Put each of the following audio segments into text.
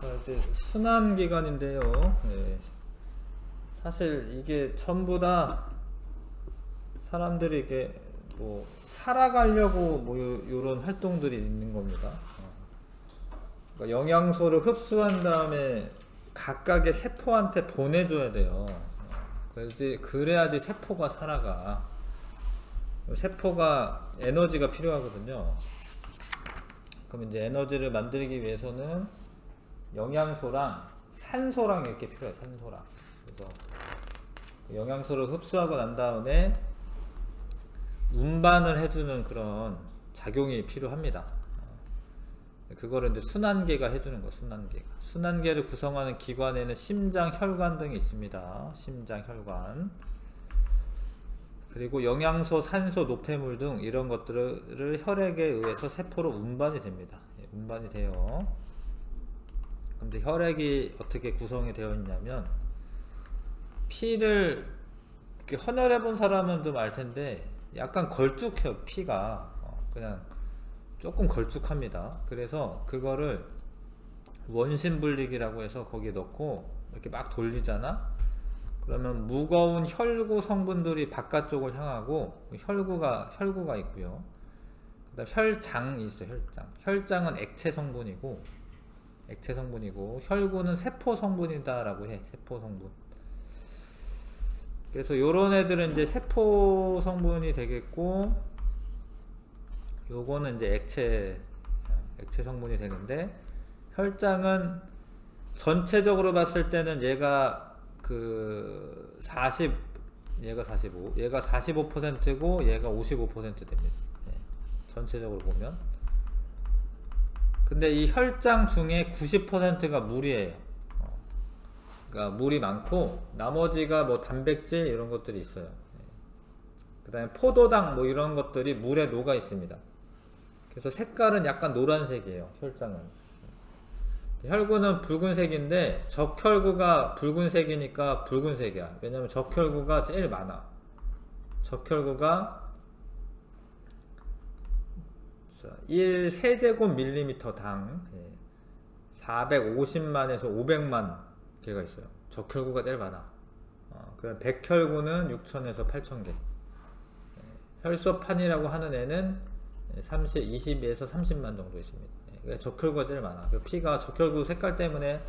자, 이제 순환기관인데요. 네. 사실 이게 전부 다 사람들이 이게 뭐 살아가려고 뭐 요런 활동들이 있는 겁니다. 그러니까 영양소를 흡수한 다음에 각각의 세포한테 보내줘야 돼요. 그래야지 세포가 살아가. 세포가 에너지가 필요하거든요. 그럼 이제 에너지를 만들기 위해서는 영양소랑 산소랑 이렇게 필요해요. 산소랑. 그래서 영양소를 흡수하고 난 다음에 운반을 해주는 그런 작용이 필요합니다. 그거를 이제 순환계가 해주는 거. 순환계를 구성하는 기관에는 심장, 혈관 등이 있습니다. 심장, 혈관. 그리고 영양소, 산소, 노폐물 등 이런 것들을 혈액에 의해서 세포로 운반이 됩니다. 운반이 돼요. 근데 혈액이 어떻게 구성이 되어 있냐면, 피를 이렇게 헌혈해 본 사람은 좀 알 텐데 약간 걸쭉해요. 피가 그냥 조금 걸쭉합니다. 그래서 그거를 원심분리기라고 해서 거기에 넣고 이렇게 막 돌리잖아. 그러면 무거운 혈구 성분들이 바깥쪽을 향하고, 혈구가 있고요. 그다음 혈장이 있어요. 혈장은 액체 성분이고 혈구는 세포 성분이다라고 해. 세포 성분. 그래서 요런 애들은 이제 세포 성분이 되겠고, 요거는 이제 액체 성분이 되는데, 혈장은 전체적으로 봤을 때는 얘가 얘가 45%고 얘가 55% 됩니다. 네. 전체적으로 보면. 근데 이 혈장 중에 90%가 물이에요. 그러니까 물이 많고 나머지가 뭐 단백질 이런 것들이 있어요. 그 다음에 포도당 뭐 이런 것들이 물에 녹아 있습니다. 그래서 색깔은 약간 노란색이에요. 혈장은. 혈구는 붉은색인데 적혈구가 붉은색이니까 붉은색이야. 왜냐면 적혈구가 제일 많아. 적혈구가 1세제곱밀리미터당 450만에서 500만 개가 있어요. 적혈구가 제일 많아. 그럼 백혈구는 6천에서 8천 개. 혈소판이라고 하는 애는 20에서 30만 정도 있습니다. 적혈구가 제일 많아. 피가 적혈구 색깔 때문에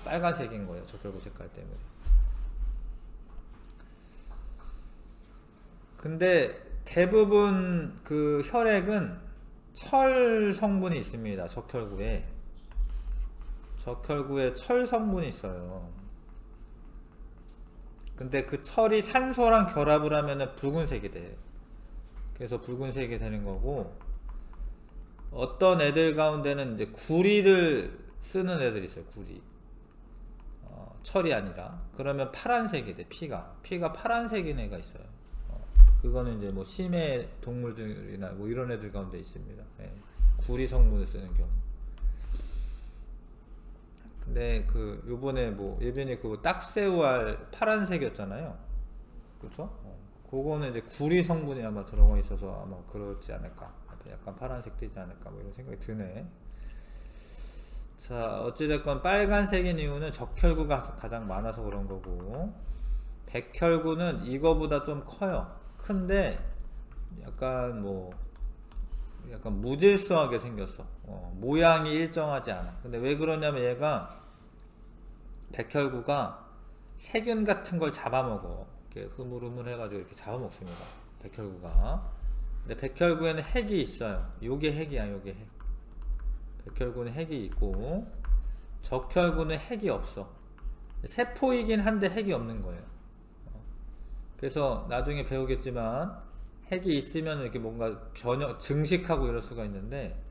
빨간색인 거예요. 적혈구 색깔 때문에. 근데 대부분 그 혈액은 철 성분이 있습니다. 적혈구에 철 성분이 있어요. 근데 그 철이 산소랑 결합을 하면은 붉은색이 돼요. 그래서 붉은색이 되는 거고, 어떤 애들 가운데는 이제 구리를 쓰는 애들이 있어요. 구리. 철이 아니라. 그러면 파란색이 돼. 피가 파란색인 애가 있어요. 그거는 이제 뭐 심해 동물들이나 뭐 이런 애들 가운데 있습니다. 네. 구리 성분을 쓰는 경우. 근데 요번에 뭐 예전에 딱새우알 파란색이었잖아요. 그쵸? 그거는 이제 구리 성분이 아마 들어가 있어서 아마 그렇지 않을까. 약간 파란색 되지 않을까 뭐 이런 생각이 드네. 자, 어찌됐건 빨간색인 이유는 적혈구가 가장 많아서 그런 거고, 백혈구는 이거보다 좀 커요. 큰데 약간 무질서하게 생겼어. 모양이 일정하지 않아. 근데 왜 그러냐면 얘가 백혈구가 세균 같은 걸 잡아먹어. 이렇게 흐물흐물 해가지고 이렇게 잡아먹습니다. 백혈구가. 근데 백혈구에는 핵이 있어요. 요게 핵이야. 요게 핵. 백혈구는 핵이 있고 적혈구는 핵이 없어. 세포이긴 한데 핵이 없는 거예요. 그래서 나중에 배우겠지만 핵이 있으면 이렇게 뭔가 증식하고 이럴 수가 있는데,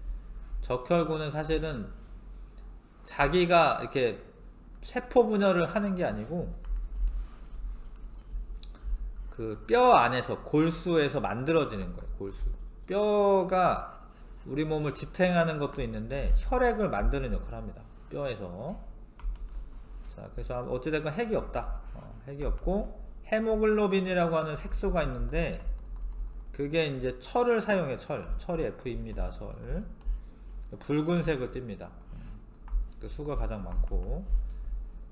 적혈구는 사실은 자기가 이렇게 세포 분열을 하는 게 아니고 그 뼈 안에서 골수에서 만들어지는 거예요. 골수. 뼈가 우리 몸을 지탱하는 것도 있는데 혈액을 만드는 역할을 합니다. 뼈에서. 자, 그래서 어찌됐건 핵이 없다. 핵이 없고 헤모글로빈이라고 하는 색소가 있는데 그게 이제 철을 사용해. 철이 F입니다. 철. 붉은색을 띱니다. 그 수가 가장 많고,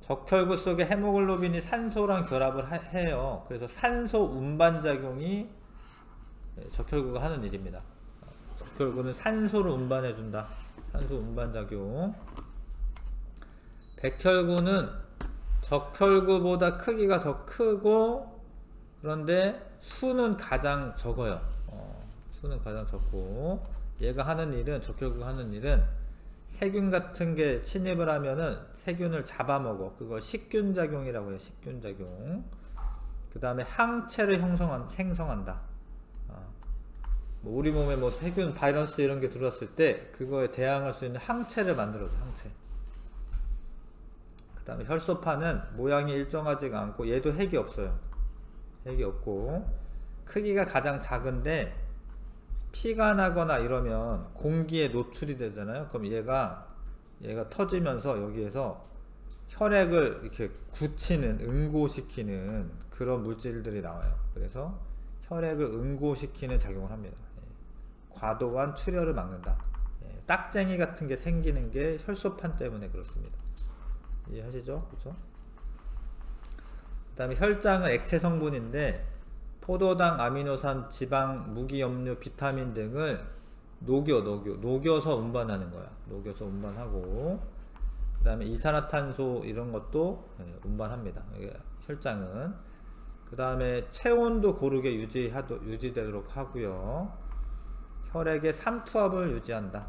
적혈구 속에 헤모글로빈이 산소랑 결합을 해요. 그래서 산소 운반작용이 적혈구가 하는 일입니다. 적혈구는 산소를 운반해준다. 산소 운반작용. 백혈구는 적혈구보다 크기가 더 크고, 그런데 수는 가장 적어요. 수는 가장 적고, 얘가 하는 일은, 적혈구가 하는 일은 세균 같은 게 침입을 하면은 세균을 잡아먹어. 그걸 식균작용이라고 해요. 식균작용. 그 다음에 항체를 생성한다. 뭐 우리 몸에 뭐 세균, 바이러스 이런 게 들어왔을 때 그거에 대항할 수 있는 항체를 만들어줘. 항체. 그 다음에 혈소판은 모양이 일정하지가 않고, 얘도 핵이 없어요. 핵이 없고, 크기가 가장 작은데 피가 나거나 이러면 공기에 노출이 되잖아요. 그럼 얘가 터지면서 여기에서 혈액을 이렇게 굳히는, 응고시키는 그런 물질들이 나와요. 그래서 혈액을 응고시키는 작용을 합니다. 과도한 출혈을 막는다. 딱쟁이 같은 게 생기는 게 혈소판 때문에 그렇습니다. 이해하시죠? 그렇죠? 그 다음에 혈장은 액체 성분인데 포도당, 아미노산, 지방, 무기염료, 비타민 등을 녹여서 운반하는 거야. 녹여서 운반하고, 그 다음에 이산화탄소 이런 것도 운반합니다. 혈장은. 그 다음에 체온도 고르게 유지되도록 하고요. 혈액의 삼투압을 유지한다.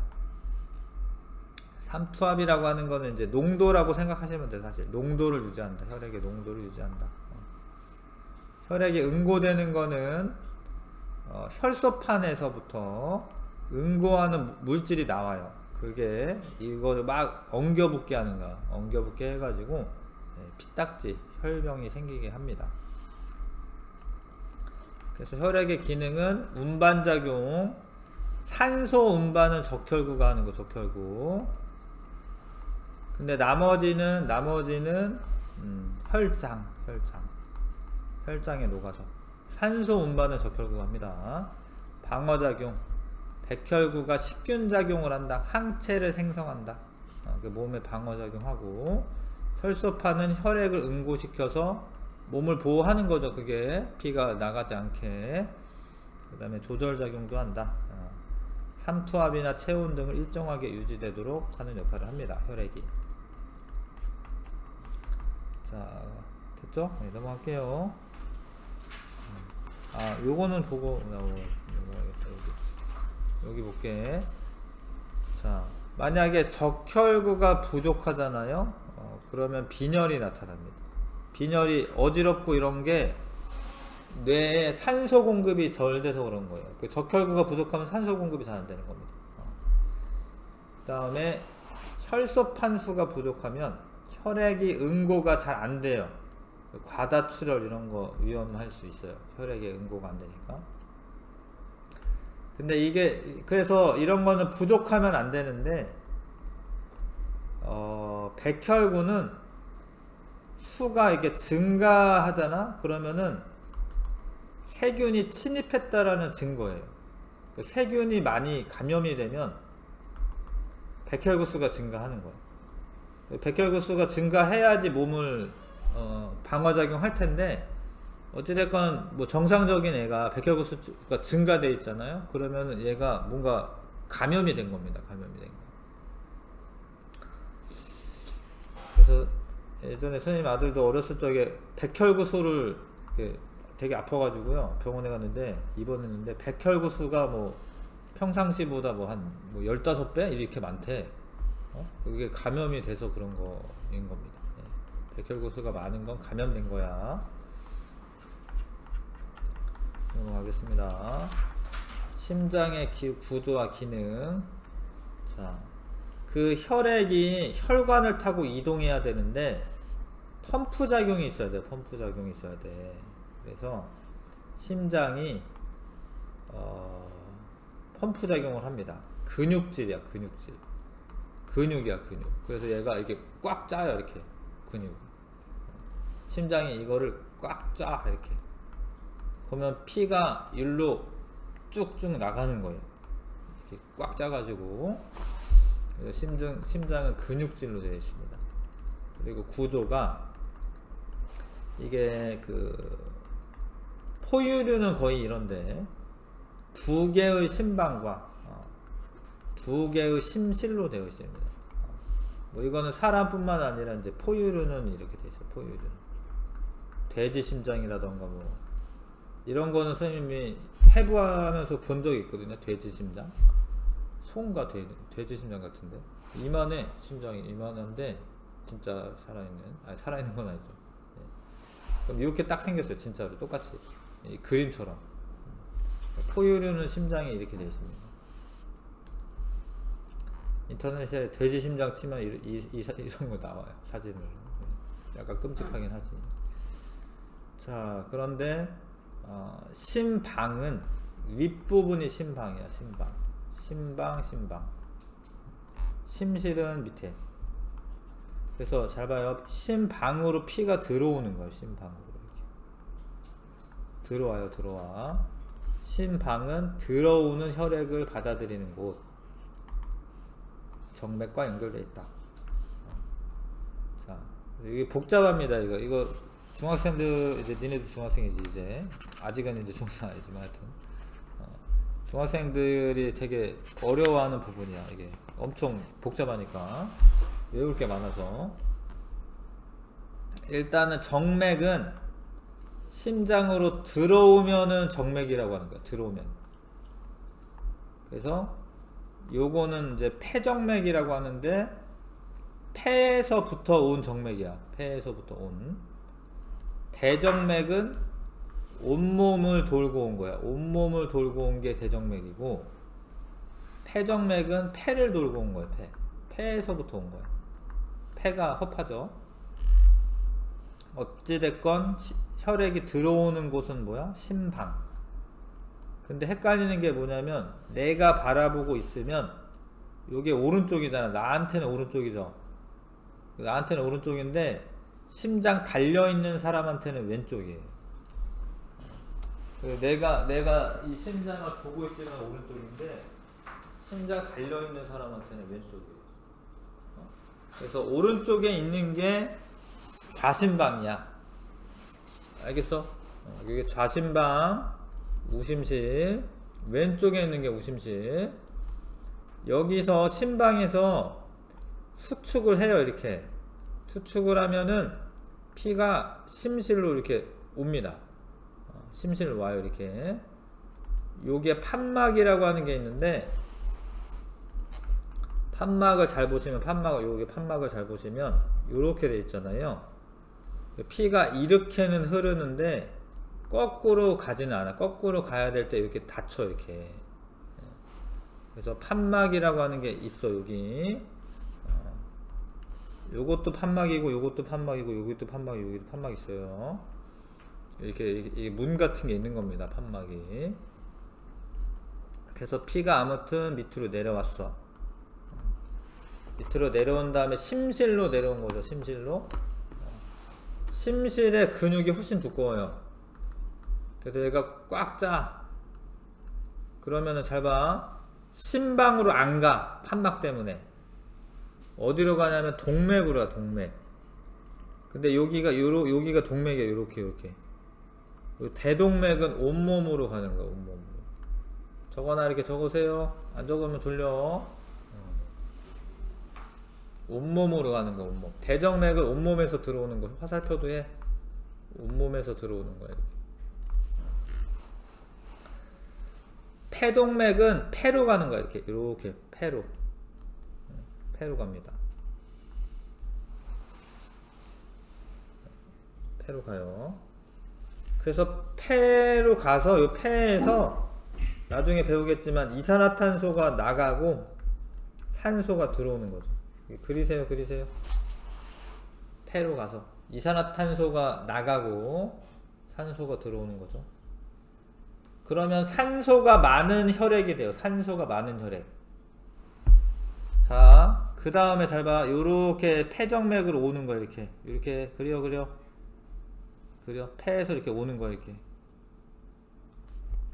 삼투압이라고 하는 거는 이제 농도라고 생각하시면 돼요. 사실 농도를 유지한다. 혈액의 농도를 유지한다. 혈액에 응고되는 거는 혈소판에서부터 응고하는 물질이 나와요. 그게 이거 막 엉겨붙게 하는 거야. 엉겨붙게 해가지고 피딱지, 혈병이 생기게 합니다. 그래서 혈액의 기능은 운반작용, 산소 운반은 적혈구가 하는 거, 적혈구. 근데 나머지는 혈장에 녹아서. 산소 운반은 적혈구가 합니다. 방어작용, 백혈구가 식균작용을 한다. 항체를 생성한다. 몸에 방어작용하고, 혈소판은 혈액을 응고시켜서 몸을 보호하는 거죠. 그게 피가 나가지 않게. 그 다음에 조절작용도 한다. 삼투압이나 체온 등을 일정하게 유지되도록 하는 역할을 합니다. 혈액이. 자, 됐죠? 네, 넘어갈게요. 요거는 보고 넘어가겠다. 여기 볼게. 자, 만약에 적혈구가 부족하잖아요. 그러면 빈혈이 나타납니다. 빈혈이 어지럽고 이런 게 뇌에 산소 공급이 덜 돼서 그런 거예요. 그 적혈구가 부족하면 산소 공급이 잘 안 되는 겁니다. 그 다음에 혈소판 수가 부족하면 혈액이 응고가 잘 안 돼요. 과다출혈 이런 거 위험할 수 있어요. 혈액에 응고가 안 되니까. 근데 이게 그래서 이런 거는 부족하면 안 되는데, 백혈구는 수가 이렇게 증가하잖아. 그러면은 세균이 침입했다라는 증거예요. 세균이 많이 감염이 되면 백혈구 수가 증가하는 거예요. 백혈구 수가 증가해야지 몸을 방어작용 할 텐데, 어찌됐건 뭐 정상적인 애가 백혈구 수가 증가돼 있잖아요. 그러면 얘가 뭔가 감염이 된 겁니다. 감염이 된 거. 그래서 예전에 선생님 아들도 어렸을 적에 백혈구 수를 되게 아파가지고요, 병원에 갔는데 입원했는데 백혈구 수가 뭐 평상시보다 뭐 한 15배 이렇게 많대. 그게 감염이 돼서 그런 거인 겁니다. 백혈구 수가 많은 건 감염된 거야. 넘어가겠습니다. 심장의 구조와 기능. 자, 그 혈액이 혈관을 타고 이동해야 되는데 펌프 작용이 있어야 돼. 펌프 작용이 있어야 돼. 그래서 심장이 펌프 작용을 합니다. 근육질이야, 근육질. 근육이야, 근육. 그래서 얘가 이렇게 꽉 짜요, 이렇게. 근육. 심장이 이거를 꽉 짜, 이렇게. 그러면 피가 일로 쭉쭉 나가는 거예요. 이렇게 꽉 짜가지고. 심장은 근육질로 되어 있습니다. 그리고 구조가 이게 포유류는 거의 이런데 두 개의 심방과 두 개의 심실로 되어 있습니다. 뭐 이거는 사람뿐만 아니라 이제 포유류는 이렇게 되어 있어요. 포유류는 돼지 심장이라던가 뭐 이런 거는 선생님이 해부하면서 본 적이 있거든요. 돼지 심장, 소인가 돼지 심장 같은데 이만해. 심장이 이만한데 진짜 살아있는 건 아니죠. 그럼 이렇게 딱 생겼어요. 진짜로 똑같이 이 그림처럼. 포유류는 심장이 이렇게 되어 있습니다. 인터넷에 돼지 심장 치면 이런 거 나와요. 사진으로. 약간 끔찍하긴 하지. 자, 그런데 심방은 윗부분이 심방이야. 심방. 심실은 밑에. 그래서 잘 봐요. 심방으로 피가 들어오는 거예요. 심방으로 이렇게 들어와. 심방은 들어오는 혈액을 받아들이는 곳. 정맥과 연결되어 있다. 자, 이게 복잡합니다. 이거 중학생들, 이제 니네도 중학생이지, 이제 아직은 이제 중학생 아니지만 하여튼 중학생들이 되게 어려워하는 부분이야. 이게 엄청 복잡하니까 외울 게 많아서. 일단은 정맥은 심장으로 들어오면은 정맥이라고 하는 거야. 들어오면. 그래서 요거는 이제 폐정맥이라고 하는데 폐에서부터 온 정맥이야. 폐에서부터 온. 대정맥은 온몸을 돌고 온 거야. 온몸을 돌고 온 게 대정맥이고, 폐정맥은 폐를 돌고 온 거야. 폐에서부터 온 거야. 폐가 허파죠. 어찌됐건 혈액이 들어오는 곳은 뭐야? 심방. 근데 헷갈리는 게 뭐냐면 내가 바라보고 있으면 요게 오른쪽이잖아. 나한테는 오른쪽이죠. 나한테는 오른쪽인데 심장 달려있는 사람한테는 왼쪽이에요. 내가 이 심장을 보고 있으면 오른쪽인데 심장 달려있는 사람한테는 왼쪽이에요. 그래서 오른쪽에 있는 게 좌심방이야. 알겠어? 이게 좌심방, 우심실, 왼쪽에 있는 게 우심실. 여기서 심방에서 수축을 해요. 이렇게 수축을 하면은 피가 심실로 이렇게 옵니다. 심실로 와요. 이렇게. 요게 판막이라고 하는 게 있는데, 판막을 잘 보시면 요게 판막을 잘 보시면 요렇게 돼 있잖아요. 피가 이렇게는 흐르는데 거꾸로 가지는 않아. 거꾸로 가야 될 때 이렇게 닫혀. 이렇게. 그래서 판막이라고 하는 게 있어. 여기 요것도 판막이고 요것도 판막이고 요것도 판막이고 여기도 판막이 있어요. 이렇게 문 같은 게 있는 겁니다. 판막이. 그래서 피가 아무튼 밑으로 내려왔어. 밑으로 내려온 다음에 심실로 내려온 거죠. 심실로. 심실의 근육이 훨씬 두꺼워요. 그래서 얘가 꽉 짜. 그러면은 잘 봐. 심방으로 안 가. 판막 때문에. 어디로 가냐면 동맥으로 가. 동맥. 근데 여기가 동맥이에요. 요렇게. 대동맥은 온몸으로 가는 거야. 온몸으로. 적어놔. 이렇게 적으세요. 안 적으면 졸려. 온몸으로 가는 거. 온몸. 대정맥은 온몸에서 들어오는 거. 화살표도 해. 온몸에서 들어오는 거야. 이렇게. 폐동맥은 폐로 가는 거야. 이렇게 폐로 갑니다. 폐로 가요. 그래서 폐로 가서 이 폐에서 나중에 배우겠지만 이산화탄소가 나가고 산소가 들어오는 거죠. 그리세요. 폐로 가서 이산화탄소가 나가고 산소가 들어오는 거죠. 그러면 산소가 많은 혈액이 돼요. 산소가 많은 혈액. 자, 그 다음에 잘 봐. 요렇게 폐정맥으로 오는 거야. 이렇게 그려. 폐에서 이렇게 오는 거야. 이렇게.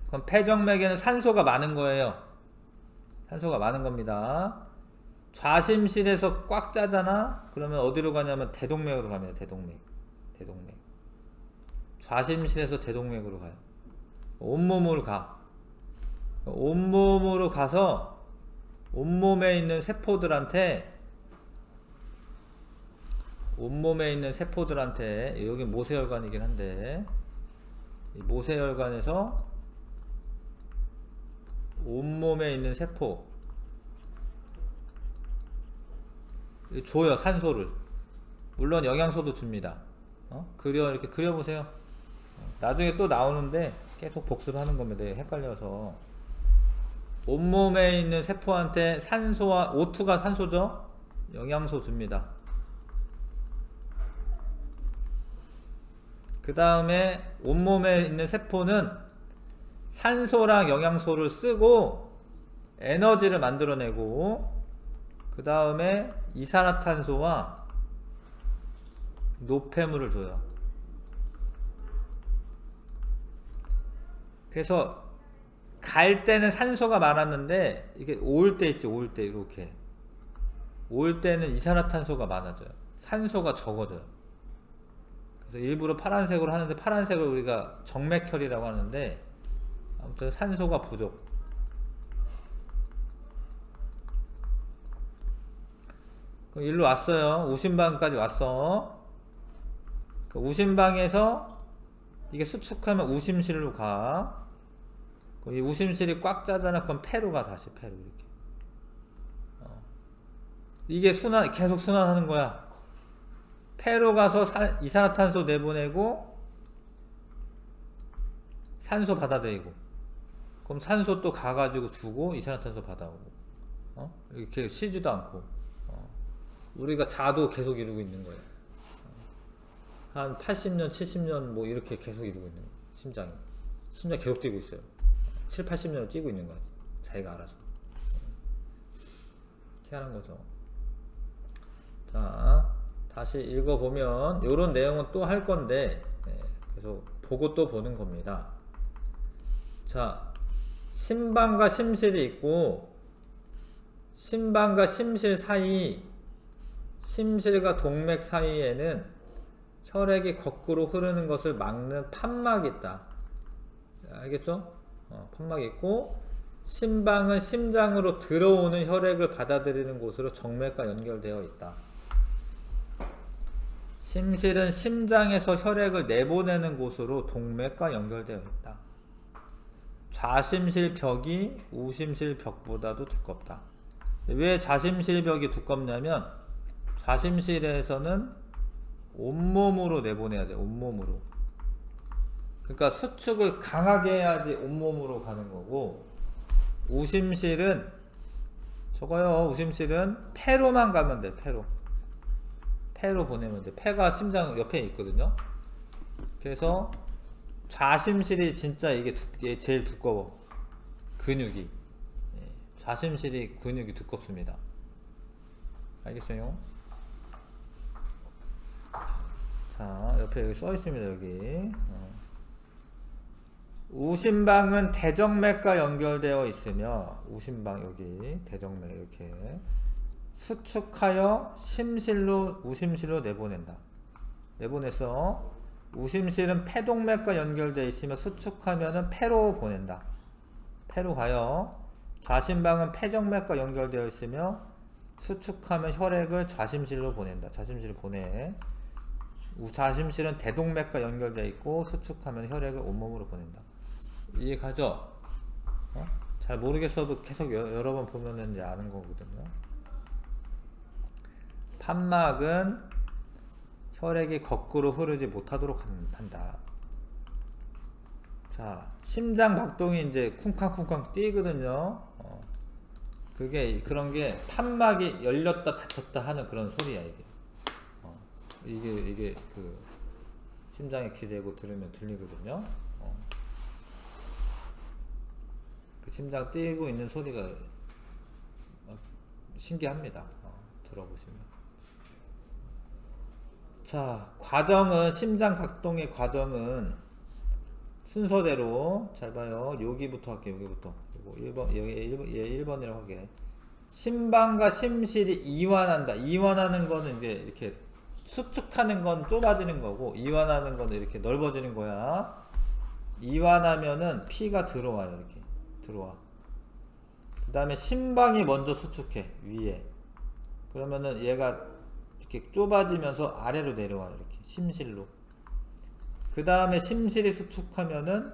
그럼 폐정맥에는 산소가 많은 거예요. 산소가 많은 겁니다. 좌심실에서 꽉 짜잖아? 그러면 어디로 가냐면 대동맥으로 갑니다. 대동맥. 좌심실에서 대동맥으로 가요. 온몸으로 가. 온몸으로 가서 온몸에 있는 세포들한테 여기 모세혈관이긴 한데 이 모세혈관에서 온몸에 있는 세포 줘요. 산소를. 물론 영양소도 줍니다. 이렇게 그려보세요. 나중에 또 나오는데 계속 복습하는 겁니다. 헷갈려서. 온몸에 있는 세포한테 산소와 O2가 산소죠. 영양소 줍니다. 그 다음에 온몸에 있는 세포는 산소랑 영양소를 쓰고 에너지를 만들어내고, 그 다음에 이산화탄소와 노폐물을 줘요. 그래서 갈 때는 산소가 많았는데 이게 올 때 있지, 올 때 이렇게 올 때는 이산화탄소가 많아져요. 산소가 적어져요. 그래서 일부러 파란색으로 하는데, 파란색을 우리가 정맥혈이라고 하는데, 아무튼 산소가 부족. 그럼 일로 왔어요. 우심방까지 왔어. 우심방에서 이게 수축하면 우심실로 가. 그럼 이 우심실이 꽉 짜잖아. 그럼 폐로 가. 다시 폐로 이렇게. 이게 계속 순환하는 거야. 폐로 가서 이산화탄소 내보내고 산소 받아들이고, 그럼 산소 또 가가지고 주고 이산화탄소 받아오고, 이렇게 쉬지도 않고, 우리가 자도 계속 이루고 있는 거예요. 한 80년, 70년 뭐 이렇게 계속 이루고 있는 거예요. 심장 계속 뛰고 있어요. 7, 80년을 뛰고 있는 거야. 자기가 알아서. 이렇게 하는 거죠. 자, 다시 읽어보면 요런 내용은 또 할 건데, 그래서 보고 또 보는 겁니다. 자, 심방과 심실이 있고, 심방과 심실 사이, 심실과 동맥 사이에는 혈액이 거꾸로 흐르는 것을 막는 판막이 있다. 알겠죠? 판막이 있고, 심방은 심장으로 들어오는 혈액을 받아들이는 곳으로 정맥과 연결되어 있다. 심실은 심장에서 혈액을 내보내는 곳으로 동맥과 연결되어 있다. 좌심실 벽이 우심실 벽보다도 두껍다. 왜 좌심실 벽이 두껍냐면, 좌심실에서는 온몸으로 내보내야 돼. 온몸으로. 그러니까 수축을 강하게 해야지 온몸으로 가는 거고, 우심실은 저거요. 우심실은 폐로만 가면 돼. 폐로 보내면 돼. 폐가 심장 옆에 있거든요. 그래서 좌심실이 진짜 이게 제일 두꺼워. 근육이. 좌심실이 근육이 두껍습니다. 알겠어요? 자, 옆에 여기 써 있습니다. 여기. 우심방은 대정맥과 연결되어 있으며, 우심방 여기 대정맥 이렇게 수축하여 우심실로 내보낸다. 내보내서 우심실은 폐동맥과 연결되어 있으며 수축하면은 폐로 보낸다. 폐로 가요. 좌심방은 폐정맥과 연결되어 있으며 수축하면 혈액을 좌심실로 보낸다. 좌심실로 보내. 좌심실은 대동맥과 연결되어 있고 수축하면 혈액을 온몸으로 보낸다. 이해가죠? 잘 모르겠어도 계속 여러 번 보면은 이제 아는 거거든요. 판막은 혈액이 거꾸로 흐르지 못하도록 한다. 자, 심장 박동이 이제 쿵쾅쿵쾅 뛰거든요. 그런 게 판막이 열렸다 닫혔다 하는 그런 소리야, 이게. 이게 그 심장에 귀대고 들으면 들리거든요. 그 심장 뛰고 있는 소리가 신기합니다. 들어보시면. 자, 과정은, 심장 박동의 과정은 순서대로 잘 봐요. 여기부터 할게요. 여기부터. 1번, 여기 1번이라고 하게. 심방과 심실이 이완한다. 이완하는 거는 이제 이렇게 수축하는 건 좁아지는 거고, 이완하는 거는 이렇게 넓어지는 거야. 이완하면은 피가 들어와요. 이렇게 들어와. 그 다음에 심방이 먼저 수축해, 위에. 그러면은 얘가 이렇게 좁아지면서 아래로 내려와요. 이렇게 심실로. 그 다음에 심실이 수축하면은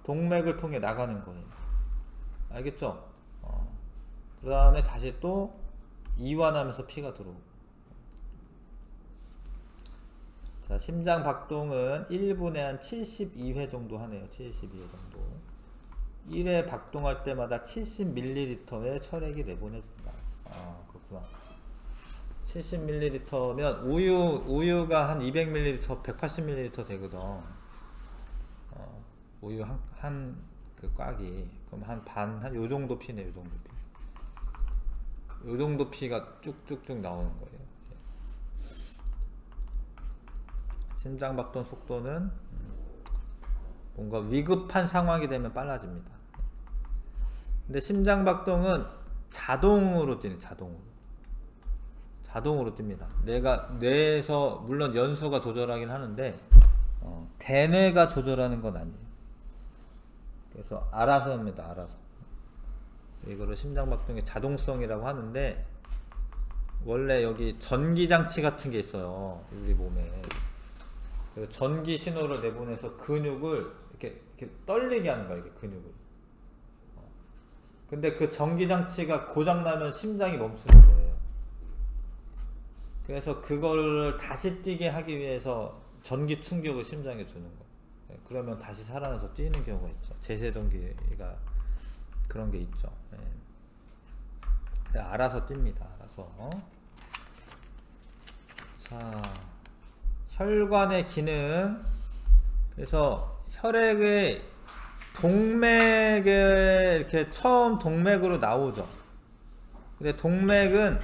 동맥을 통해 나가는 거예요. 알겠죠? 그 다음에 다시 또 이완하면서 피가 들어오고. 자, 심장 박동은 1분에 한 72회 정도 하네요. 72회 정도. 1회 박동할 때마다 70ml의 혈액이 내보내진다. 아, 그렇구나. 70ml면 우유가 한 200ml, 180ml 되거든. 우유 한 그 꽉이. 그럼 한 요 정도 피네, 요 정도 피. 요 정도 피가 쭉쭉쭉 나오는 거예요. 심장박동 속도는 뭔가 위급한 상황이 되면 빨라집니다. 근데 심장박동은 자동으로 뛰는, 자동으로 뜁니다. 뇌에서 물론 연수가 조절하긴 하는데 대뇌가 조절하는 건 아니에요. 그래서 알아서 합니다. 알아서. 이거를 심장박동의 자동성이라고 하는데, 원래 여기 전기장치 같은 게 있어요. 우리 몸에. 그래서 전기 신호를 내보내서 근육을 이렇게 떨리게 하는 거야. 이렇게 근육을. 근데 그 전기장치가 고장나면 심장이 멈추는 거예요. 그래서 그거를 다시 뛰게 하기 위해서 전기 충격을 심장에 주는 거예요. 그러면 다시 살아나서 뛰는 경우가 있죠. 제세동기가 그런 게 있죠. 네. 알아서 뜁니다. 알아서. 자, 혈관의 기능. 그래서 혈액의 동맥에 이렇게 처음 동맥으로 나오죠. 근데 동맥은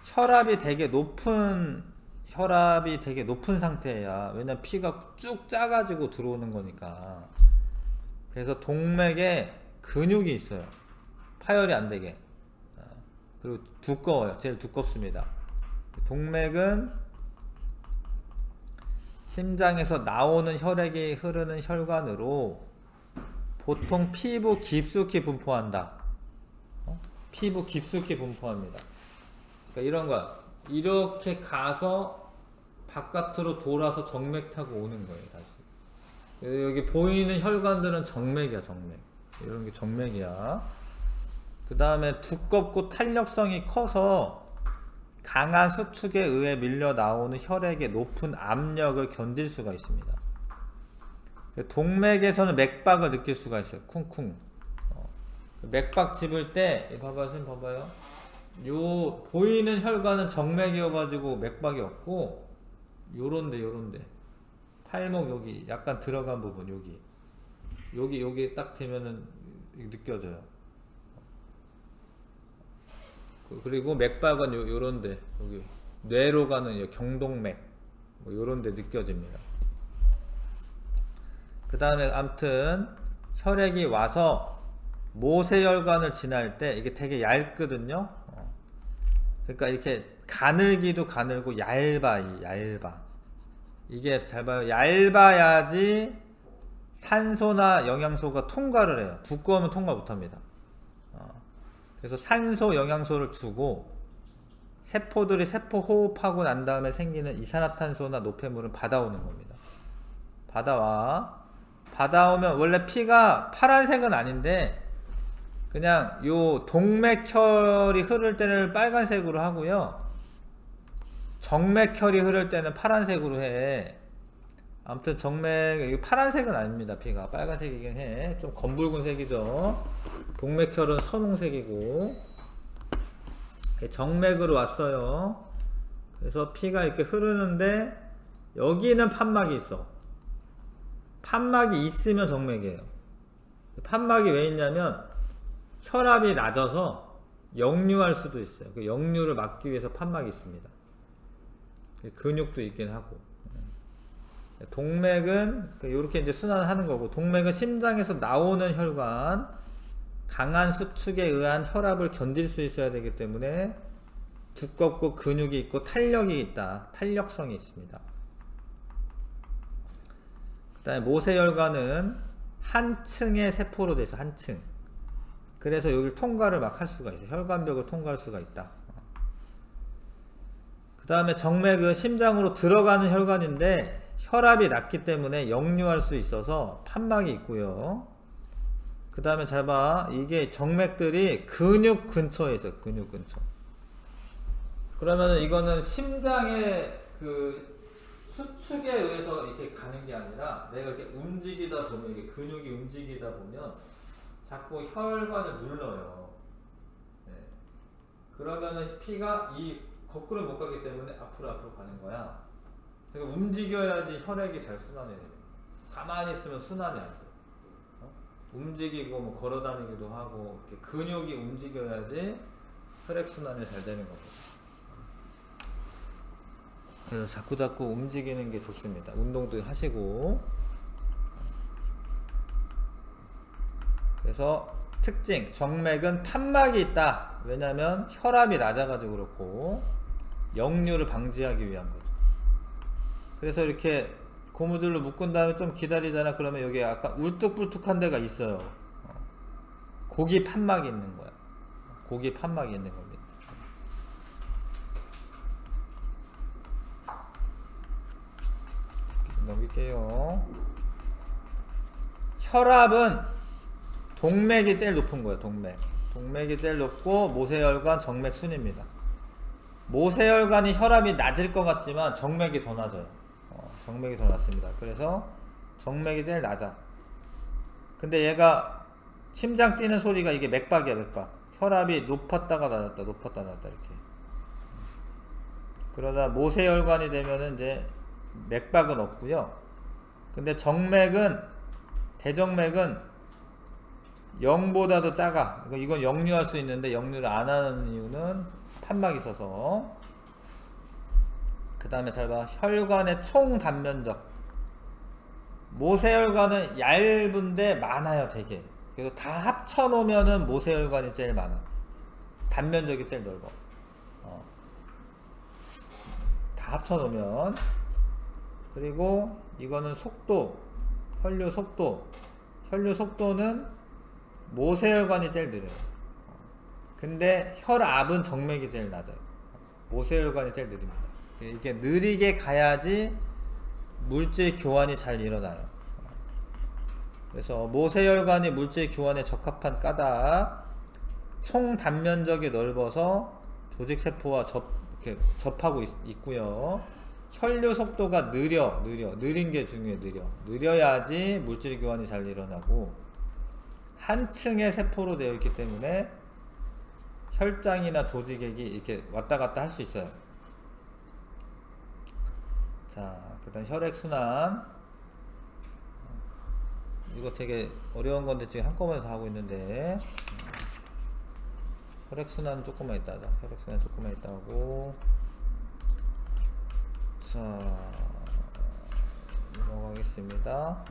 혈압이 되게 높은 상태야. 왜냐면 피가 쭉 짜가지고 들어오는 거니까. 그래서 동맥에 근육이 있어요. 파열이 안 되게. 그리고 두꺼워요. 제일 두껍습니다. 동맥은 심장에서 나오는 혈액이 흐르는 혈관으로 보통 피부 깊숙이 분포한다. 피부 깊숙이 분포합니다. 그러니까 이런 거야. 이렇게 가서 바깥으로 돌아서 정맥 타고 오는 거예요. 다시. 여기 보이는 혈관들은 정맥이야. 정맥. 이런 게 정맥이야. 그 다음에 두껍고 탄력성이 커서 강한 수축에 의해 밀려 나오는 혈액의 높은 압력을 견딜 수가 있습니다. 동맥에서는 맥박을 느낄 수가 있어요. 쿵쿵. 맥박 집을 때, 봐봐요. 선생님 봐봐요. 요 보이는 혈관은 정맥이어가지고 맥박이 없고, 요런데 팔목 여기 약간 들어간 부분, 여기 딱 되면은 느껴져요. 그리고 맥박은 요런데, 여기 뇌로 가는 경동맥 뭐 요런데 느껴집니다. 그 다음에 암튼 혈액이 와서 모세혈관을 지날 때 이게 되게 얇거든요. 그러니까 이렇게 가늘기도 가늘고 얇아. 이게 잘 봐요. 얇아야지 산소나 영양소가 통과를 해요. 두꺼우면 통과 못합니다. 그래서 산소, 영양소를 주고 세포들이 세포 호흡하고 난 다음에 생기는 이산화탄소나 노폐물은 받아오는 겁니다. 받아오면 원래 피가 파란색은 아닌데 그냥 요 동맥혈이 흐를 때는 빨간색으로 하고요. 정맥혈이 흐를 때는 파란색으로 해. 아무튼 정맥, 파란색은 아닙니다. 피가 빨간색이긴 해. 좀 검붉은 색이죠. 동맥혈은 선홍색이고. 정맥으로 왔어요. 그래서 피가 이렇게 흐르는데 여기는 판막이 있어. 판막이 있으면 정맥이에요. 판막이 왜 있냐면 혈압이 낮아서 역류할 수도 있어요. 그 역류를 막기 위해서 판막이 있습니다. 근육도 있긴 하고. 동맥은 이렇게 이제 순환하는 거고, 동맥은 심장에서 나오는 혈관, 강한 수축에 의한 혈압을 견딜 수 있어야 되기 때문에 두껍고 근육이 있고 탄력이 있다. 탄력성이 있습니다. 그 다음에 모세혈관은 한 층의 세포로 돼서 한 층. 그래서 여기를 통과를 막 할 수가 있어요. 혈관벽을 통과할 수가 있다. 그 다음에 정맥은 심장으로 들어가는 혈관인데 혈압이 낮기 때문에 역류할 수 있어서 판막이 있고요. 그 다음에 잘 봐. 이게 정맥들이 근육 근처에 있어요. 근육 근처. 그러면은 이거는 심장의 그 수축에 의해서 이렇게 가는 게 아니라 내가 이렇게 움직이다 보면, 이게 근육이 움직이다 보면 자꾸 혈관을 눌러요. 네. 그러면은 피가 이 거꾸로 못 가기 때문에 앞으로 가는 거야. 그러니까 움직여야지 혈액이 잘 순환해요. 가만히 있으면 순환이 안 돼요. 움직이고 뭐 걸어 다니기도 하고 이렇게 근육이 움직여야지 혈액 순환이 잘 되는 거거든요. 그래서 자꾸 움직이는 게 좋습니다. 운동도 하시고. 그래서 특징, 정맥은 판막이 있다. 왜냐면 혈압이 낮아가지고 그렇고 역류를 방지하기 위한 거죠. 그래서 이렇게 고무줄로 묶은 다음에 좀 기다리잖아. 그러면 여기 아까 울뚝불뚝한 데가 있어요. 고기 판막이 있는 거야. 고기 판막이 있는 겁니다. 넘길게요. 혈압은 동맥이 제일 높은 거예요. 동맥이 제일 높고 모세혈관, 정맥 순입니다. 모세혈관이 혈압이 낮을 것 같지만 정맥이 더 낮아요. 정맥이 더 낮습니다. 그래서 정맥이 제일 낮아. 근데 얘가 심장 뛰는 소리가 이게 맥박이야. 맥박. 혈압이 높았다가 낮았다, 높았다 낮았다 이렇게. 그러다 모세혈관이 되면은 이제 맥박은 없고요. 근데 정맥은, 대정맥은 0보다도 작아. 이건 역류할 수 있는데 역류를 안 하는 이유는 판막이 있어서. 그 다음에 잘 봐. 혈관의 총 단면적. 모세혈관은 얇은데 많아요, 되게. 그래서 다 합쳐놓으면은 모세혈관이 제일 많아. 단면적이 제일 넓어. 다 합쳐놓으면. 그리고 이거는 속도, 혈류 속도. 혈류 속도는 모세혈관이 제일 느려요. 근데 혈압은 정맥이 제일 낮아요. 모세혈관이 제일 느립니다. 이게 느리게 가야지 물질 교환이 잘 일어나요. 그래서 모세혈관이 물질 교환에 적합한 까닭, 총 단면적이 넓어서 조직세포와 이렇게 접하고 있고요. 혈류 속도가 느린 게 중요해. 느려야지 물질 교환이 잘 일어나고, 한 층의 세포로 되어 있기 때문에 혈장이나 조직액이 이렇게 왔다 갔다 할 수 있어요. 자, 그 다음 혈액순환. 이거 되게 어려운 건데 지금 한꺼번에 다 하고 있는데, 혈액순환은 조금만 있다 하자. 혈액순환 조금만 있다 하고. 자, 넘어가겠습니다.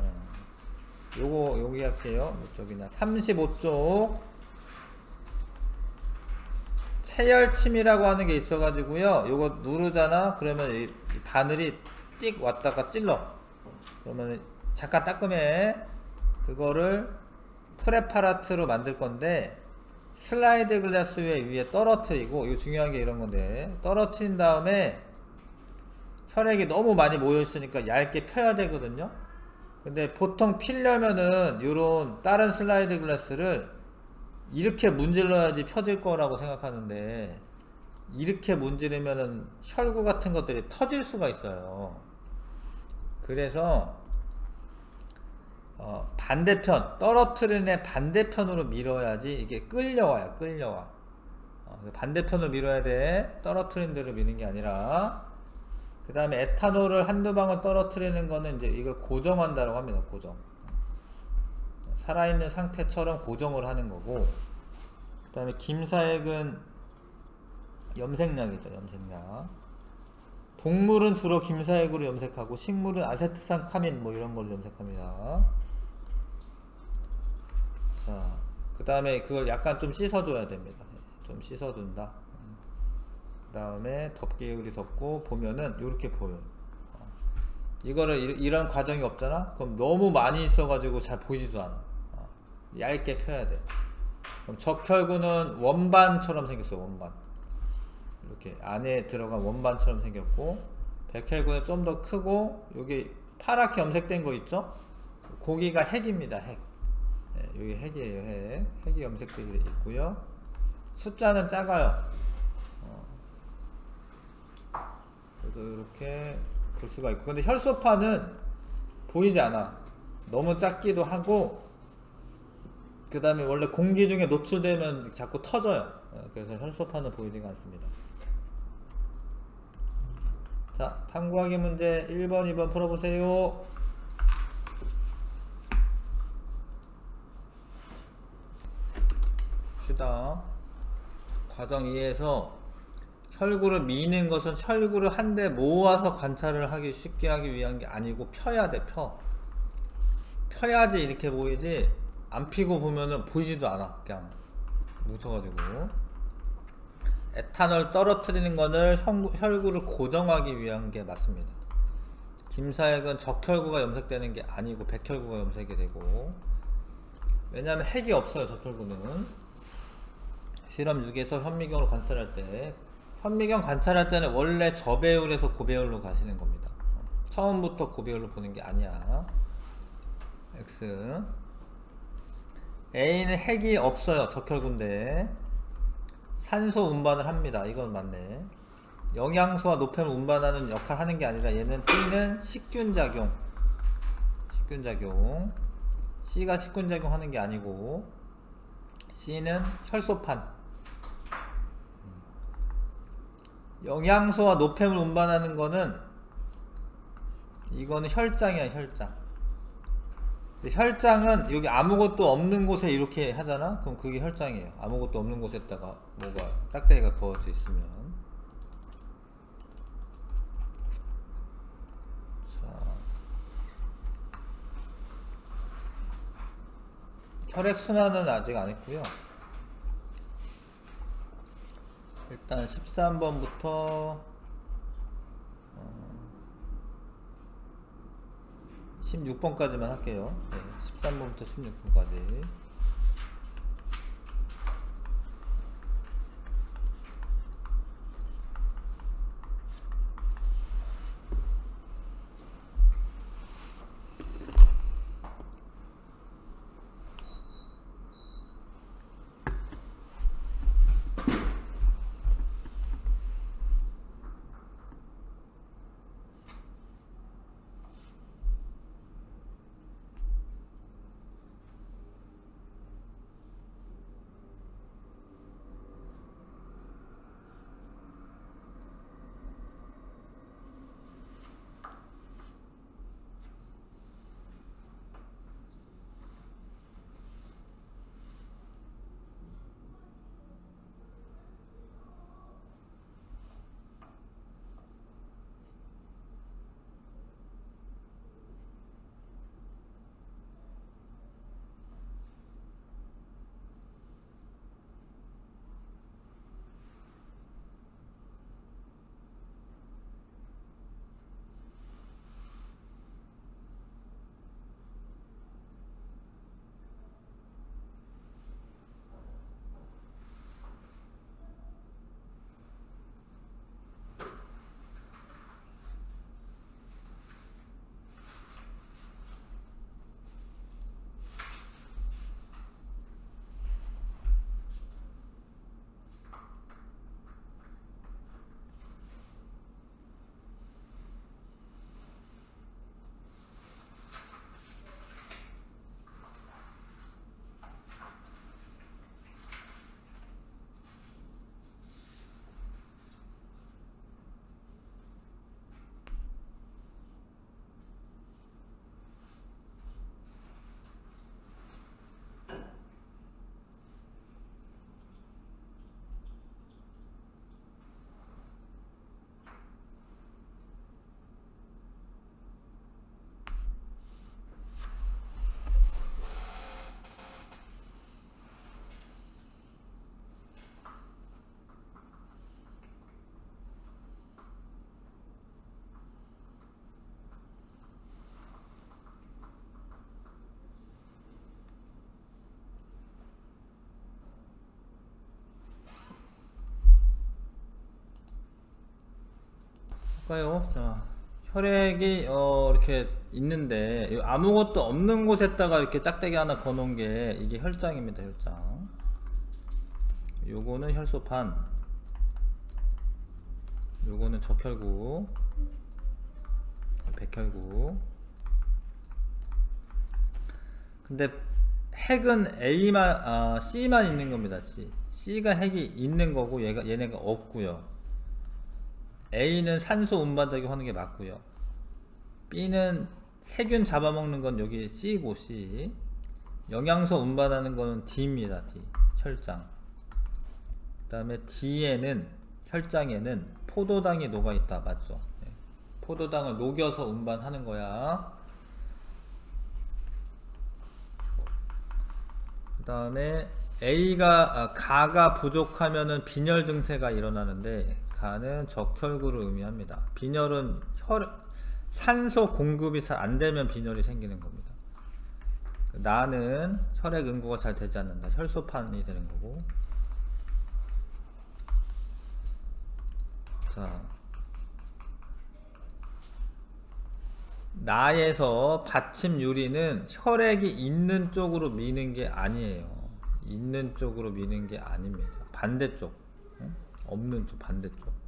요거 여기 할게요. 몇 쪽이냐? 35쪽 체열침이라고 하는 게 있어가지고요. 요거 누르잖아. 그러면 이 바늘이 띡 왔다가 찔러. 그러면 잠깐 따끔해. 그거를 프레파라트로 만들 건데, 슬라이드 글라스 위에 떨어뜨리고, 이거 중요한 게 이런 건데, 떨어뜨린 다음에 혈액이 너무 많이 모여 있으니까 얇게 펴야 되거든요. 근데 보통 필려면은 요런 다른 슬라이드 글라스를 이렇게 문질러야지 펴질 거라고 생각하는데, 이렇게 문지르면은 혈구 같은 것들이 터질 수가 있어요. 그래서 반대편, 떨어뜨리는 애 반대편으로 밀어야지 이게 끌려와요. 반대편으로 밀어야 돼. 떨어뜨린 대로 미는 게 아니라. 그 다음에 에탄올을 한두 방울 떨어뜨리는 거는 이제 이걸 고정한다고 합니다. 고정. 살아있는 상태처럼 고정을 하는 거고, 그 다음에 김사액은 염색약이죠. 염색약. 동물은 주로 김사액으로 염색하고, 식물은 아세트산카민 뭐 이런 걸로 염색합니다. 자, 그 다음에 그걸 약간 좀 씻어줘야 됩니다. 좀 씻어준다. 그 다음에 덮개율이 덮고 보면은 이렇게 보여요. 이거를 이런 과정이 없잖아? 그럼 너무 많이 있어가지고 잘 보이지도 않아. 얇게 펴야 돼. 그럼 적혈구는 원반처럼 생겼어요. 원반. 이렇게 안에 들어간 원반처럼 생겼고, 백혈구는 좀 더 크고, 여기 파랗게 염색된 거 있죠? 고기가 핵입니다. 핵. 네, 여기 핵이에요. 핵. 핵이 염색되어 있고요. 숫자는 작아요. 그래서 이렇게 볼 수가 있고, 근데 혈소판은 보이지 않아. 너무 작기도 하고, 그 다음에 원래 공기 중에 노출되면 자꾸 터져요. 그래서 혈소판은 보이지가 않습니다. 자, 탐구하기 문제 1번, 2번 풀어보세요. 봅시다. 과정 2에서 혈구를 미는 것은 혈구를 한데 모아서 관찰을 하기 쉽게 하기 위한 게 아니고 펴야 돼. 펴야지 이렇게 보이지, 안 피고 보면은 보이지도 않아. 그냥 뭉쳐가지고. 에탄올 떨어뜨리는 거는 혈구를 고정하기 위한 게 맞습니다. 김사액은 적혈구가 염색되는 게 아니고 백혈구가 염색이 되고, 왜냐하면 핵이 없어요. 적혈구는. 실험 6에서 현미경으로 관찰할 때, 현미경 관찰할 때는 원래 저배율에서 고배율로 가시는 겁니다. 처음부터 고배율로 보는 게 아니야. X. A는 핵이 없어요. 적혈구인데 산소 운반을 합니다. 이건 맞네. 영양소와 노폐물 운반하는 역할 하는 게 아니라 얘는 B는 식균작용. C가 식균작용 하는 게 아니고 C는 혈소판. 영양소와 노폐물 운반하는 거는 이거는 혈장이야. 혈장. 혈장은 여기 아무것도 없는 곳에 이렇게 하잖아? 그럼 그게 혈장이에요. 아무것도 없는 곳에다가 뭐가 짝대기가 그어져 있으면. 자, 혈액순환은 아직 안 했고요. 일단 13번부터 16번까지만 할게요. 네, 13번부터 16번까지. 봐요. 자, 혈액이 이렇게 있는데 아무것도 없는 곳에다가 이렇게 짝대기 하나 거놓은 게 이게 혈장입니다. 혈장. 요거는 혈소판, 요거는 적혈구, 백혈구. 근데 핵은 C만 있는 겁니다. C가 핵이 있는 거고 얘네가 없고요. A는 산소 운반자기 하는 게 맞고요. B는 세균 잡아먹는 건 여기 C고 C. 영양소 운반하는 거는 D입니다. D. 혈장. 그 다음에 D에는, 혈장에는 포도당이 녹아있다. 맞죠? 네. 포도당을 녹여서 운반하는 거야. 그 다음에 가가 부족하면은 빈혈 증세가 일어나는데, 가는 적혈구를 의미합니다. 빈혈은 산소 공급이 잘 안되면 빈혈이 생기는 겁니다. 나는 혈액 응고가 잘 되지 않는다. 혈소판이 되는 거고. 자, 나에서 받침 유리는 혈액이 있는 쪽으로 미는 게 아니에요. 있는 쪽으로 미는 게 아닙니다. 반대쪽. 응? 없는 쪽, 반대쪽.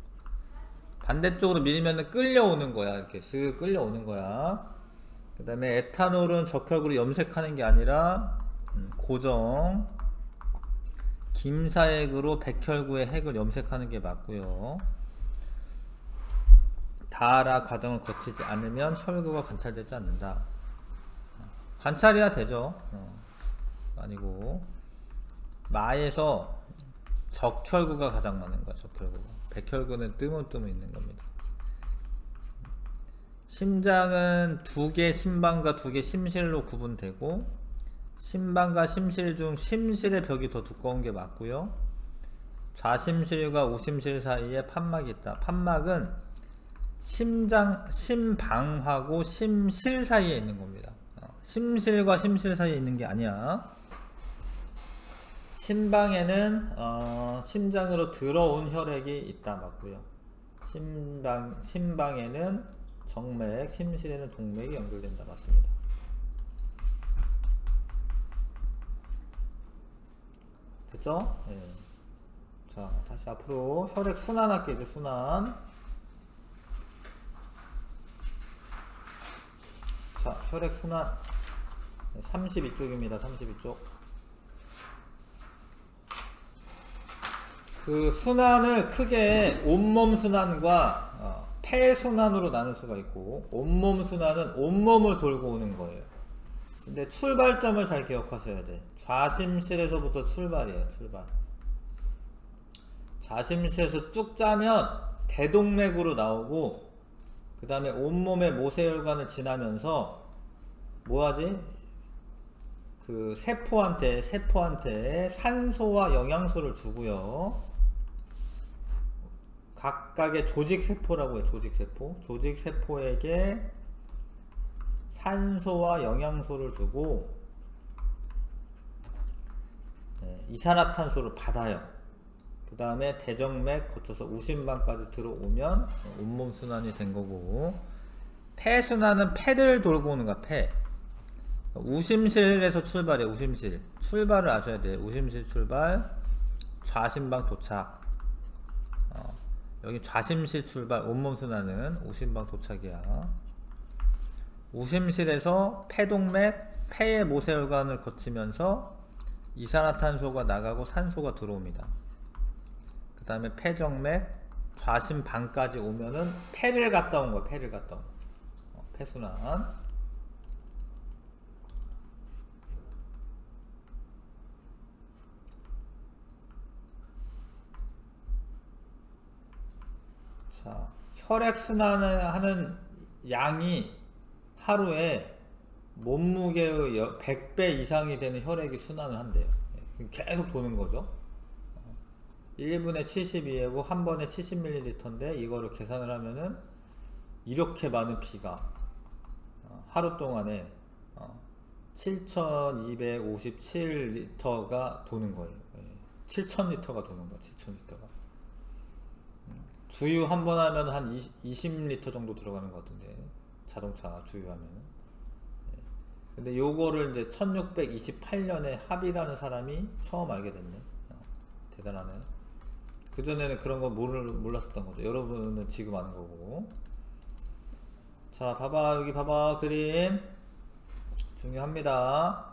반대쪽으로 밀면은 끌려오는 거야. 이렇게 쓱 끌려오는 거야. 그 다음에 에탄올은 적혈구를 염색하는 게 아니라 고정 김사액으로 백혈구의 핵을 염색하는 게 맞고요. 다하라 과정을 거치지 않으면 혈구가 관찰되지 않는다. 관찰해야 되죠. 아니고 마에서 적혈구가 가장 많은 거야. 적혈구가. 백혈구는 뜨문뜨문 있는 겁니다. 심장은 2개 심방과 2개 심실로 구분되고, 심방과 심실 중 심실의 벽이 더 두꺼운 게 맞고요. 좌심실과 우심실 사이에 판막이 있다. 판막은 심방하고 심실 사이에 있는 겁니다. 심실과 심실 사이에 있는 게 아니야. 심방에는 심장으로 들어온 혈액이 있다. 맞고요. 심방에는 정맥, 심실에는 동맥이 연결된다. 맞습니다. 됐죠? 네. 자, 다시 앞으로 혈액 순환 할게요. 이제 순환. 자, 혈액 순환 32쪽입니다. 32쪽. 그 순환을 크게 온몸 순환과 폐 순환으로 나눌 수가 있고, 온몸 순환은 온몸을 돌고 오는 거예요. 근데 출발점을 잘 기억하셔야 돼. 좌심실에서부터 출발이에요. 출발. 좌심실에서 쭉 짜면 대동맥으로 나오고, 그 다음에 온몸의 모세혈관을 지나면서 뭐하지? 그 세포한테 산소와 영양소를 주고요. 각각의 조직세포라고 해요. 조직세포에게 산소와 영양소를 주고, 이산화탄소를 받아요. 그 다음에 대정맥 거쳐서 우심방까지 들어오면 온몸 순환이 된 거고, 폐 순환은 폐를 돌고 오는 거야. 폐. 우심실에서 출발이에요. 우심실. 출발을 아셔야 돼요. 우심실 출발, 좌심방 도착. 여기 좌심실 출발, 온몸 순환은 우심방 도착이야. 우심실에서 폐동맥, 폐의 모세혈관을 거치면서 이산화탄소가 나가고 산소가 들어옵니다. 그 다음에 폐정맥, 좌심방까지 오면은 폐를 갔다 온 거야. 폐를 갔다 온 거. 폐순환. 자, 혈액순환을 하는 양이 하루에 몸무게의 100배 이상이 되는 혈액이 순환을 한대요. 계속 도는 거죠. 1분에 72하고 한 번에 70ml인데 이거를 계산을 하면은 이렇게 많은 피가 하루 동안에 7257리터가 도는 거예요. 7000리터가 도는 거야. 7000리터가. 주유 한 번 하면 한 20리터 정도 들어가는 것 같은데, 자동차 주유하면. 근데 요거를 이제 1628년에 합이라는 사람이 처음 알게 됐네. 대단하네. 그전에는 그런 거 몰랐었던 거죠. 여러분은 지금 아는 거고. 자, 봐봐. 여기 봐봐. 그림. 중요합니다.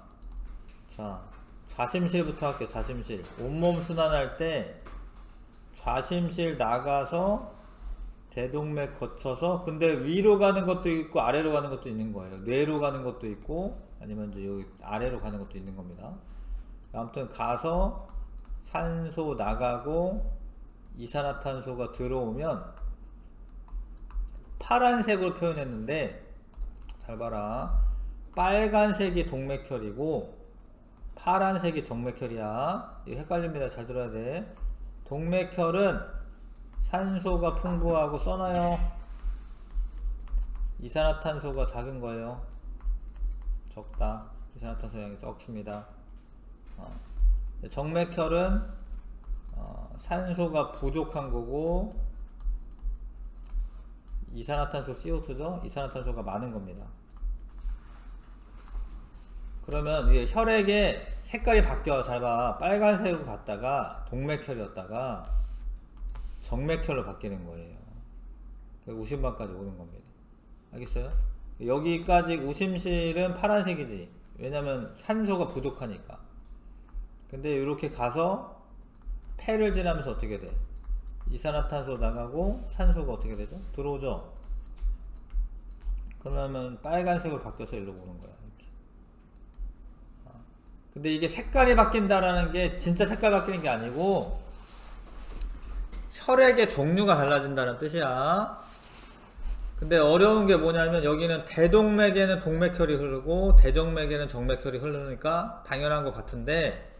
자, 좌심실부터 할게요. 좌심실. 온몸 순환할 때 좌심실 나가서 대동맥 거쳐서, 근데 위로 가는 것도 있고 아래로 가는 것도 있는 거예요. 뇌로 가는 것도 있고 아니면 이제 여기 아래로 가는 것도 있는 겁니다. 아무튼 가서 산소 나가고 이산화탄소가 들어오면, 파란색으로 표현했는데 잘 봐라. 빨간색이 동맥혈이고 파란색이 정맥혈이야. 이거 헷갈립니다. 잘 들어야 돼. 동맥혈은 산소가 풍부하고 써놔요. 이산화탄소가 작은 거예요. 적다. 이산화탄소 양이 적습니다. 정맥혈은 산소가 부족한 거고 이산화탄소 CO2죠. 이산화탄소가 많은 겁니다. 그러면 이게 혈액의 색깔이 바뀌어. 잘 봐. 빨간색으로 갔다가 동맥혈이었다가 정맥혈로 바뀌는 거예요. 우심방까지 오는 겁니다. 알겠어요? 여기까지 우심실은 파란색이지. 왜냐면 산소가 부족하니까. 근데 이렇게 가서 폐를 지나면서 어떻게 돼? 이산화탄소 나가고 산소가 어떻게 되죠? 들어오죠? 그러면 빨간색으로 바뀌어서 일로 오는 거야. 이렇게. 근데 이게 색깔이 바뀐다라는 게 진짜 색깔 바뀌는 게 아니고 혈액의 종류가 달라진다는 뜻이야. 근데 어려운 게 뭐냐면 여기는 대동맥에는 동맥혈이 흐르고 대정맥에는 정맥혈이 흐르니까 당연한 것 같은데,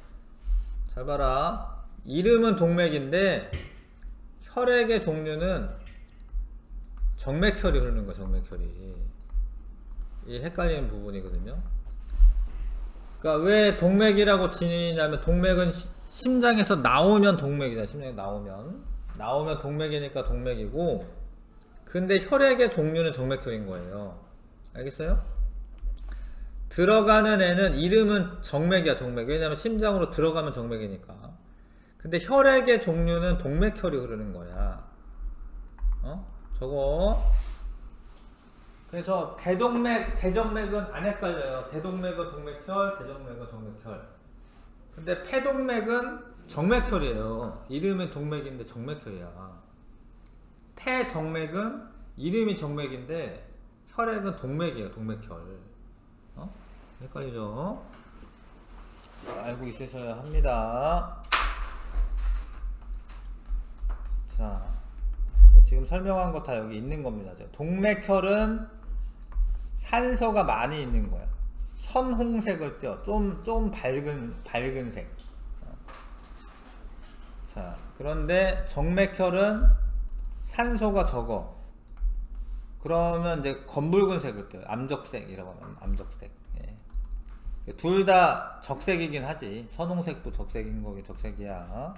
잘 봐라. 이름은 동맥인데 혈액의 종류는 정맥혈이 흐르는 거야. 정맥혈이. 이게 헷갈리는 부분이거든요. 그러니까 왜 동맥이라고 지냐면, 동맥은 심장에서 나오면 동맥이잖아. 심장에 나오면 동맥이니까 동맥이고, 근데 혈액의 종류는 정맥혈인 거예요. 알겠어요? 들어가는 애는 이름은 정맥이야. 정맥. 왜냐면 심장으로 들어가면 정맥이니까. 근데 혈액의 종류는 동맥혈이 흐르는 거야. 저거. 그래서 대동맥, 대정맥은 안 헷갈려요. 대동맥은 동맥혈, 대정맥은 정맥혈. 근데 폐동맥은 정맥혈이에요. 이름은 동맥인데 정맥혈이야. 폐정맥은 이름이 정맥인데 혈액은 동맥이에요. 동맥혈. 헷갈리죠? 알고 있으셔야 합니다. 자, 지금 설명한 거 다 여기 있는 겁니다. 동맥혈은 산소가 많이 있는 거야. 선홍색을 띄워. 좀 밝은 색. 자, 그런데 정맥혈은 산소가 적어. 그러면 이제 검붉은색을 띄워요. 암적색이라고 하면 암적색. 예. 둘 다 적색이긴 하지. 선홍색도 적색인 거기 적색이야.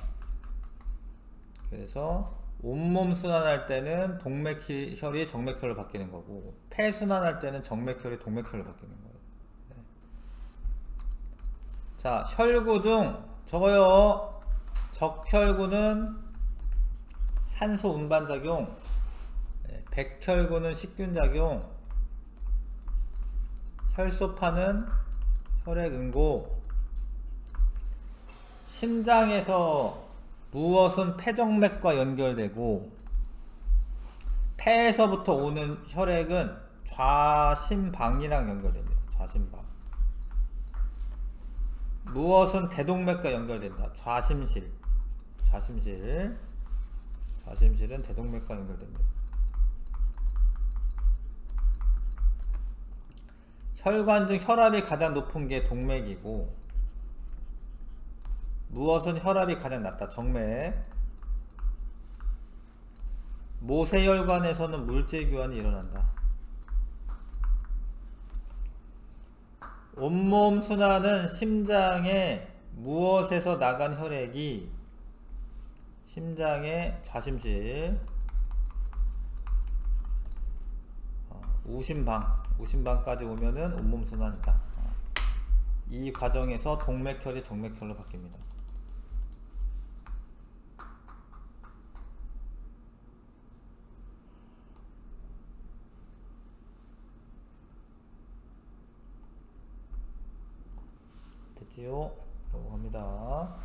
그래서 온몸 순환할 때는 동맥혈이 정맥혈로 바뀌는 거고, 폐 순환할 때는 정맥혈이 동맥혈로 바뀌는 거예요. 네. 자, 혈구 중 저거요. 적혈구는 산소 운반작용, 백혈구는 식균작용, 혈소파는 혈액응고. 심장에서 무엇은 폐정맥과 연결되고, 폐에서부터 오는 혈액은 좌심방이랑 연결됩니다. 좌심방. 무엇은 대동맥과 연결된다. 좌심실. 좌심실은 대동맥과 연결됩니다. 혈관 중 혈압이 가장 높은 게 동맥이고, 무엇은 혈압이 가장 낮다. 정맥. 모세혈관에서는 물질교환이 일어난다. 온몸 순환은 심장에 무엇에서 나간 혈액이 심장의 좌심실, 우심방까지 오면은 온몸순환이다. 이 과정에서 동맥혈이 정맥혈로 바뀝니다. 됐지요? 넘어갑니다.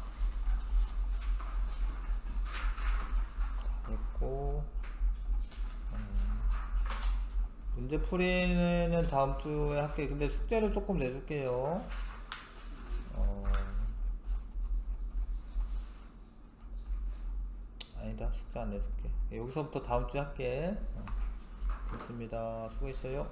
됐고, 문제 풀이는 다음 주에 할게요. 근데 숙제를 조금 내줄게요. 아니다, 숙제 안 내줄게. 여기서부터 다음 주에 할게. 됐습니다. 수고했어요.